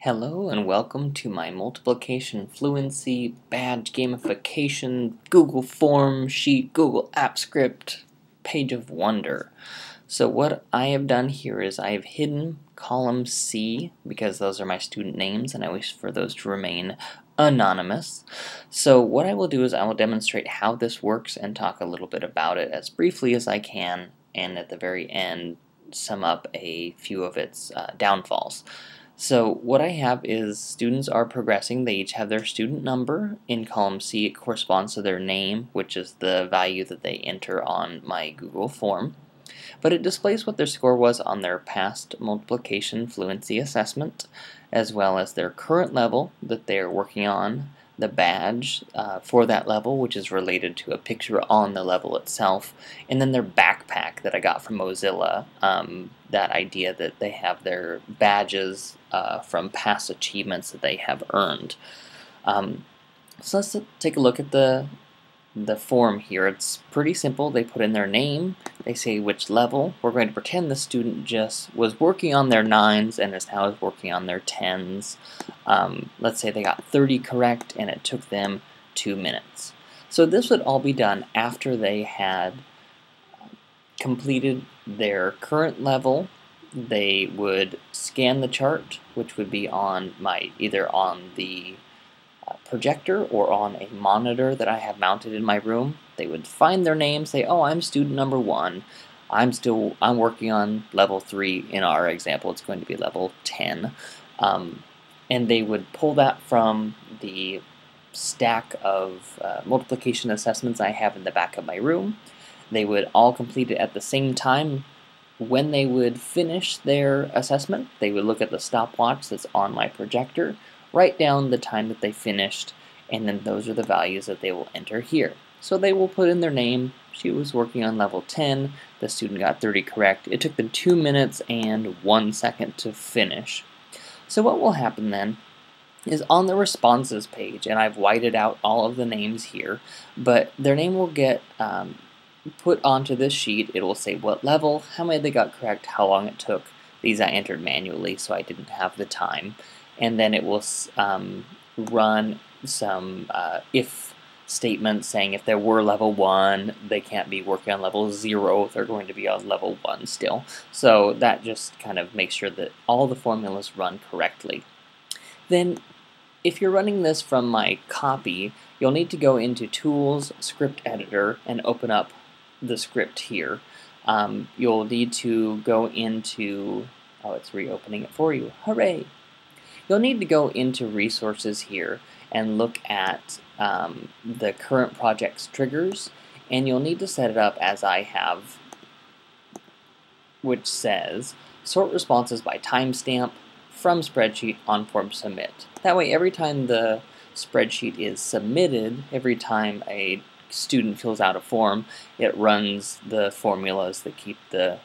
Hello and welcome to my multiplication fluency badge gamification Google form sheet Google app script page of wonder. So what I have done here is I have hidden column C because those are my student names and I wish for those to remain anonymous. So what I will do is I will demonstrate how this works and talk a little bit about it as briefly as I can, and at the very end sum up a few of its downfalls. So what I have is students are progressing. They each have their student number. In column C, it corresponds to their name, which is the value that they enter on my Google form. But it displays what their score was on their past multiplication fluency assessment, as well as their current level that they're working on, the badge for that level, which is related to a picture on the level itself, and then their backpack that I got from Mozilla, that idea that they have their badges from past achievements that they have earned. So let's take a look at the form here. It's pretty simple. They put in their name, they say which level. We're going to pretend the student just was working on their 9s and is now working on their 10s. Let's say they got 30 correct and it took them 2 minutes. So this would all be done after they had completed their current level. They would scan the chart, which would be on either on the projector or on a monitor that I have mounted in my room. They would find their name, say, oh, I'm student number 1. I'm working on level 3. In our example, it's going to be level 10. And they would pull that from the stack of multiplication assessments I have in the back of my room. They would all complete it at the same time. When they would finish their assessment, they would look at the stopwatch that's on my projector, write down the time that they finished, and then those are the values that they will enter here. So they will put in their name. She was working on level 10. The student got 30 correct. It took them 2 minutes and 1 second to finish. So what will happen then is on the responses page, and I've whited out all of the names here, but their name will get put onto this sheet. It will say what level, how many they got correct, how long it took. These I entered manually, so I didn't have the time. And then it will run some if statements saying if they were level 1, they can't be working on level 0, they're going to be on level 1 still. So that just kind of makes sure that all the formulas run correctly. Then if you're running this from my copy, you'll need to go into Tools, Script Editor, and open up the script here. You'll need to go into, oh, it's reopening it for you, hooray! You'll need to go into Resources here and look at the current project's triggers, and you'll need to set it up as I have, which says sort responses by timestamp from spreadsheet on form submit. That way every time the spreadsheet is submitted, every time a student fills out a form, it runs the formulas that keep the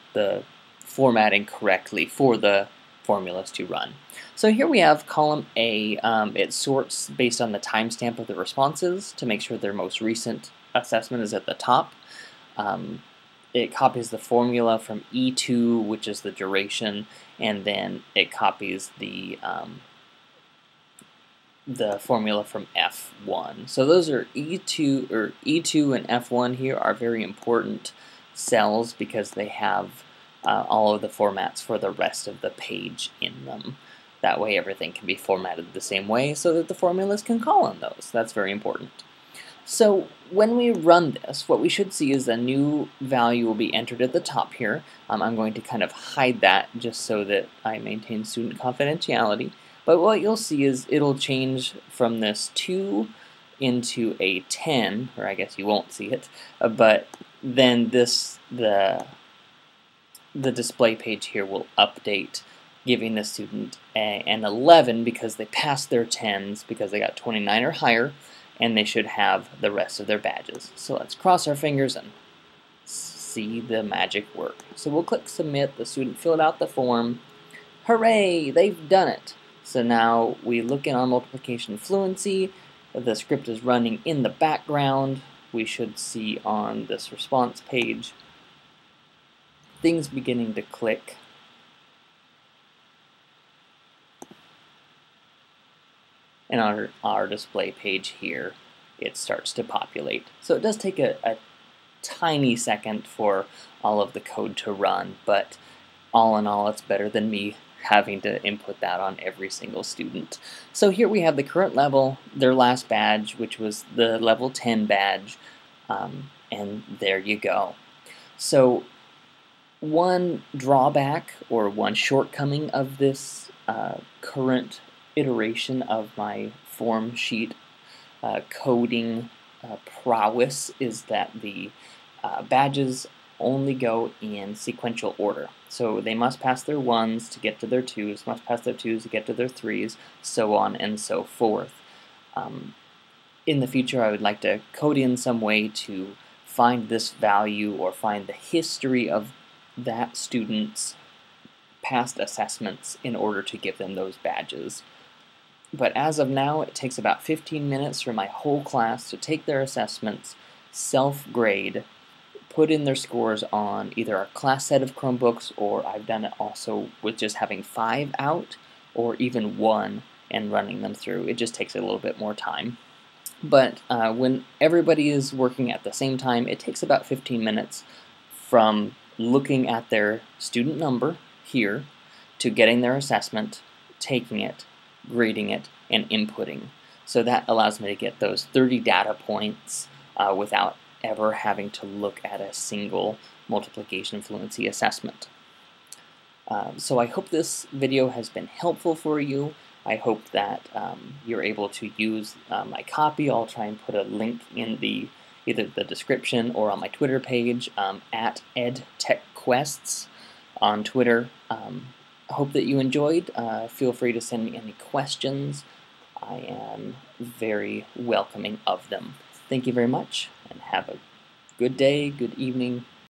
formatting correctly for the formulas to run. So here we have column A. It sorts based on the timestamp of the responses to make sure their most recent assessment is at the top. It copies the formula from E2, which is the duration, and then it copies the formula from F1. So those are E2 and F1 here are very important cells because they have all of the formats for the rest of the page in them. That way everything can be formatted the same way so that the formulas can call on those. That's very important. So when we run this, what we should see is a new value will be entered at the top here. I'm going to kind of hide that just so that I maintain student confidentiality. But what you'll see is it'll change from this 2 into a 10, or I guess you won't see it, but then the display page here will update, giving the student an 11 because they passed their 10s because they got 29 or higher, and they should have the rest of their badges. So let's cross our fingers and see the magic work. So we'll click submit. The student filled out the form. Hooray, they've done it. So now we look in our multiplication fluency. The script is running in the background. We should see on this response page things beginning to click. and on our display page here, it starts to populate. So it does take a tiny second for all of the code to run, but all in all, it's better than me having to input that on every single student. So here we have the current level, their last badge, which was the level 10 badge, and there you go. So one drawback or one shortcoming of this current iteration of my form sheet coding prowess is that the badges only go in sequential order. So they must pass their 1s to get to their 2s, must pass their 2s to get to their 3s, so on and so forth. In the future, I would like to code in some way to find this value or find the history of that student's past assessments in order to give them those badges. But as of now, it takes about 15 minutes for my whole class to take their assessments, self-grade, put in their scores on either a class set of Chromebooks, or I've done it also with just having 5 out, or even 1 and running them through. It just takes a little bit more time. But when everybody is working at the same time, it takes about 15 minutes from looking at their student number here to getting their assessment, taking it, grading it, and inputting. So that allows me to get those 30 data points without ever having to look at a single multiplication fluency assessment. So I hope this video has been helpful for you. I hope that you're able to use my copy. I'll try and put a link in either the description or on my Twitter page at edtechquests on Twitter. I hope that you enjoyed. Feel free to send me any questions. I am very welcoming of them. Thank you very much, and have a good day, good evening,